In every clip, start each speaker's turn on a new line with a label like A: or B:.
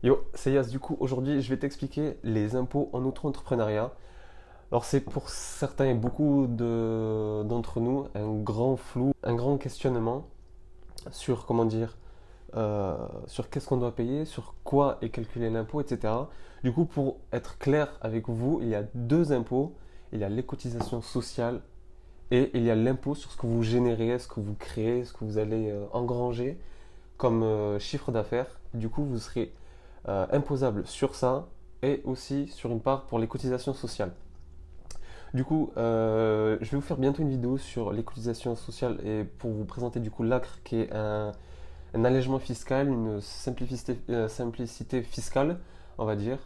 A: Yo, c'est Yas. Du coup, aujourd'hui, je vais t'expliquer les impôts en auto-entrepreneuriat. Alors, c'est pour certains et beaucoup d'entre nous un grand flou, un grand questionnement sur, comment dire, sur qu'est-ce qu'on doit payer, sur quoi est calculé l'impôt, etc. Du coup, pour être clair avec vous, il y a deux impôts. Il y a les cotisations sociales et il y a l'impôt sur ce que vous générez, ce que vous créez, ce que vous allez engranger comme chiffre d'affaires. Du coup, vous serez imposable sur ça et aussi sur une part pour les cotisations sociales. Du coup, je vais vous faire bientôt une vidéo sur les cotisations sociales et pour vous présenter du coup l'ACRE qui est un allègement fiscal, une simplicité fiscale, on va dire,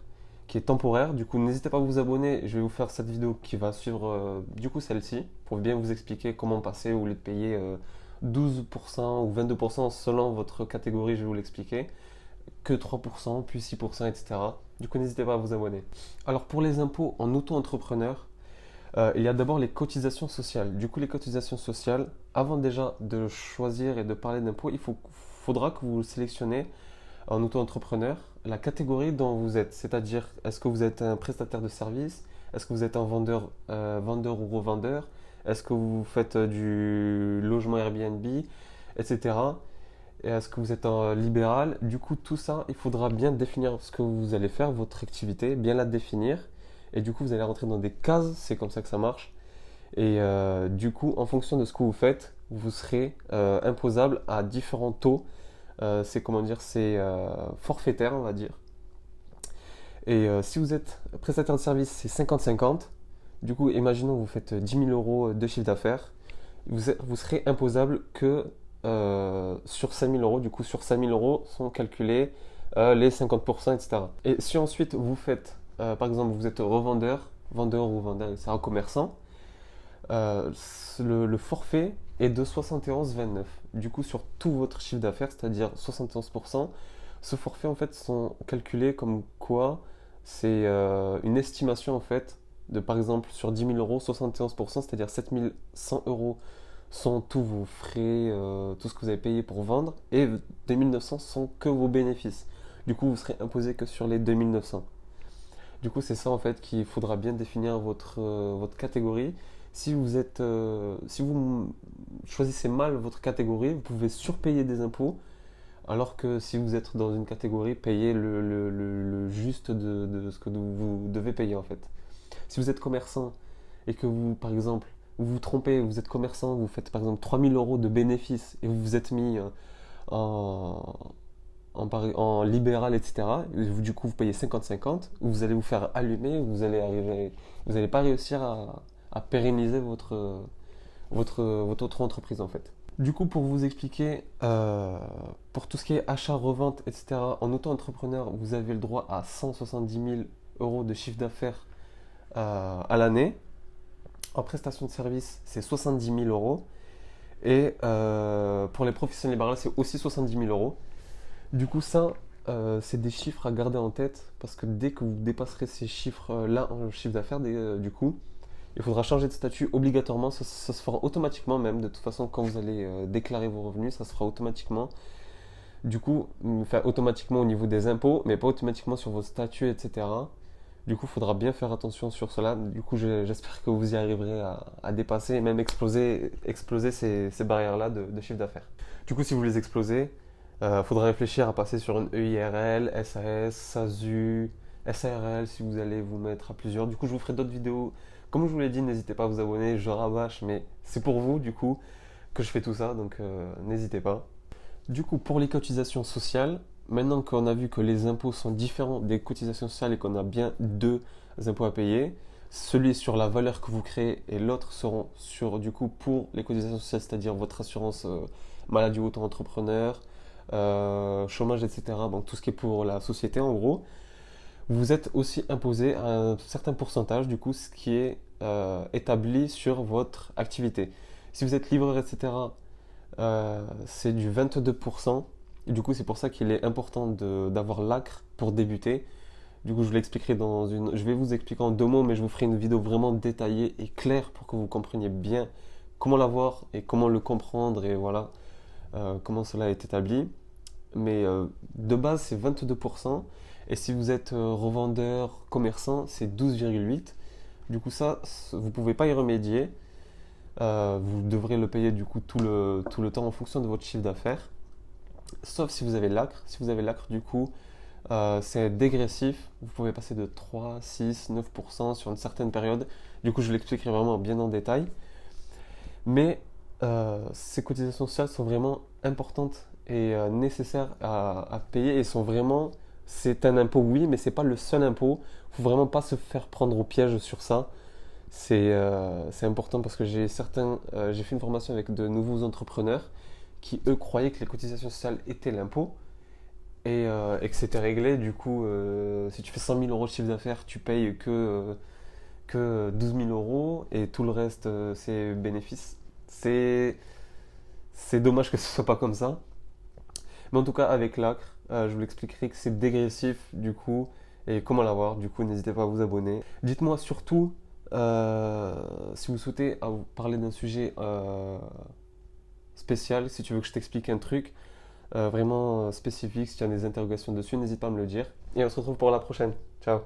A: qui est temporaire. Du coup, n'hésitez pas à vous abonner. Je vais vous faire cette vidéo qui va suivre du coup celle-ci pour bien vous expliquer comment passer au lieu de payer 12% ou 22% selon votre catégorie. Je vais vous l'expliquer que 3%, puis 6%, etc. Du coup, n'hésitez pas à vous abonner. Alors, pour les impôts en auto-entrepreneur, il y a d'abord les cotisations sociales. Du coup, les cotisations sociales, avant déjà de choisir et de parler d'impôts, faudra que vous sélectionnez en auto-entrepreneur la catégorie dont vous êtes. C'est-à-dire, est-ce que vous êtes un prestataire de service? Est-ce que vous êtes un vendeur ou revendeur? Est-ce que vous faites du logement Airbnb, etc. Et est-ce que vous êtes un libéral? Du coup, tout ça, il faudra bien définir ce que vous allez faire, votre activité, bien la définir. Et du coup, vous allez rentrer dans des cases, c'est comme ça que ça marche. Et du coup, en fonction de ce que vous faites, vous serez imposable à différents taux. C'est comment dire, c'est forfaitaire, on va dire. Et si vous êtes prestataire de service, c'est 50-50. Du coup, imaginons que vous faites 10 000 euros de chiffre d'affaires. Vous serez imposable que sur 5 000 euros. Du coup, sur 5 000 euros sont calculés les 50%, etc. Et si ensuite vous faites, par exemple, vous êtes revendeur, vendeur ou vendeur, etc., commerçant, euh, le forfait est de 71,29. Du coup, sur tout votre chiffre d'affaires, c'est-à-dire 71%, ce forfait en fait sont calculés comme quoi c'est une estimation en fait de par exemple sur 10 000 euros, 71%, c'est-à-dire 7 100 euros sont tous vos frais, tout ce que vous avez payé pour vendre, et 2900 sont que vos bénéfices. Du coup, vous serez imposé que sur les 2900. Du coup, c'est ça en fait qu'il faudra bien définir votre catégorie. Si vous choisissez mal votre catégorie, vous pouvez surpayer des impôts, alors que si vous êtes dans une catégorie, payez le juste de ce que vous devez payer en fait. Si vous êtes commerçant et que vous, par exemple, vous vous trompez, vous êtes commerçant, vous faites par exemple 3000 euros de bénéfices et vous vous êtes mis en, en libéral, etc. Et du coup, vous payez 50-50, vous allez vous faire allumer, vous n'allez pas réussir à pérenniser votre autre entreprise en fait. Du coup, pour vous expliquer, pour tout ce qui est achat, revente, etc., en auto-entrepreneur, vous avez le droit à 170 000 euros de chiffre d'affaires à l'année. En prestation de service, c'est 70 000 euros. Et pour les professions libérales, c'est aussi 70 000 euros. Du coup, ça, c'est des chiffres à garder en tête parce que dès que vous dépasserez ces chiffres-là en chiffre d'affaires, du coup, il faudra changer de statut obligatoirement. Ça se fera automatiquement même. De toute façon, quand vous allez déclarer vos revenus, ça se fera automatiquement. Du coup, enfin, automatiquement au niveau des impôts, mais pas automatiquement sur vos statuts, etc. Du coup, il faudra bien faire attention sur cela. Du coup, j'espère que vous y arriverez à dépasser et même exploser ces barrières-là de chiffre d'affaires. Du coup, si vous les explosez, il faudra réfléchir à passer sur une EIRL, SAS, SASU, SARL si vous allez vous mettre à plusieurs. Du coup, je vous ferai d'autres vidéos. Comme je vous l'ai dit, n'hésitez pas à vous abonner, je rabâche, mais c'est pour vous, du coup, que je fais tout ça, donc n'hésitez pas. Du coup, pour les cotisations sociales, maintenant qu'on a vu que les impôts sont différents des cotisations sociales et qu'on a bien deux impôts à payer, celui sur la valeur que vous créez et l'autre seront sur, du coup, pour les cotisations sociales, c'est-à-dire votre assurance maladie auto-entrepreneur, chômage, etc. Donc tout ce qui est pour la société en gros. Vous êtes aussi imposé à un certain pourcentage, du coup, ce qui est établi sur votre activité. Si vous êtes livreur, etc., c'est du 22%. Et du coup, c'est pour ça qu'il est important d'avoir l'ACRE pour débuter. Du coup, je vais vous expliquer en deux mots, mais je vous ferai une vidéo vraiment détaillée et claire pour que vous compreniez bien comment l'avoir et comment le comprendre et voilà comment cela est établi. mais de base c'est 22%. Et si vous êtes revendeur, commerçant, c'est 12,8%. Du coup, ça, vous ne pouvez pas y remédier. Vous devrez le payer du coup tout le temps en fonction de votre chiffre d'affaires. Sauf si vous avez l'acre. Si vous avez l'acre, du coup, c'est dégressif. Vous pouvez passer de 3, 6, 9% sur une certaine période. Du coup, je l'expliquerai vraiment bien en détail. Mais ces cotisations sociales sont vraiment importantes et nécessaires à payer et sont vraiment. C'est un impôt, oui, mais c'est pas le seul impôt. Il faut vraiment pas se faire prendre au piège sur ça. C'est important parce que j'ai fait une formation avec de nouveaux entrepreneurs qui, eux, croyaient que les cotisations sociales étaient l'impôt et que c'était réglé. Du coup, si tu fais 100 000 euros de chiffre d'affaires, tu payes que 12 000 euros et tout le reste, c'est bénéfice. C'est, c'est dommage que ce soit pas comme ça. Mais en tout cas, avec l'ACRE, je vous l'expliquerai que c'est dégressif du coup et comment l'avoir. Du coup, n'hésitez pas à vous abonner. Dites-moi surtout si vous souhaitez parler d'un sujet spécial, si tu veux que je t'explique un truc vraiment spécifique, si tu as des interrogations dessus, n'hésite pas à me le dire. Et on se retrouve pour la prochaine. Ciao!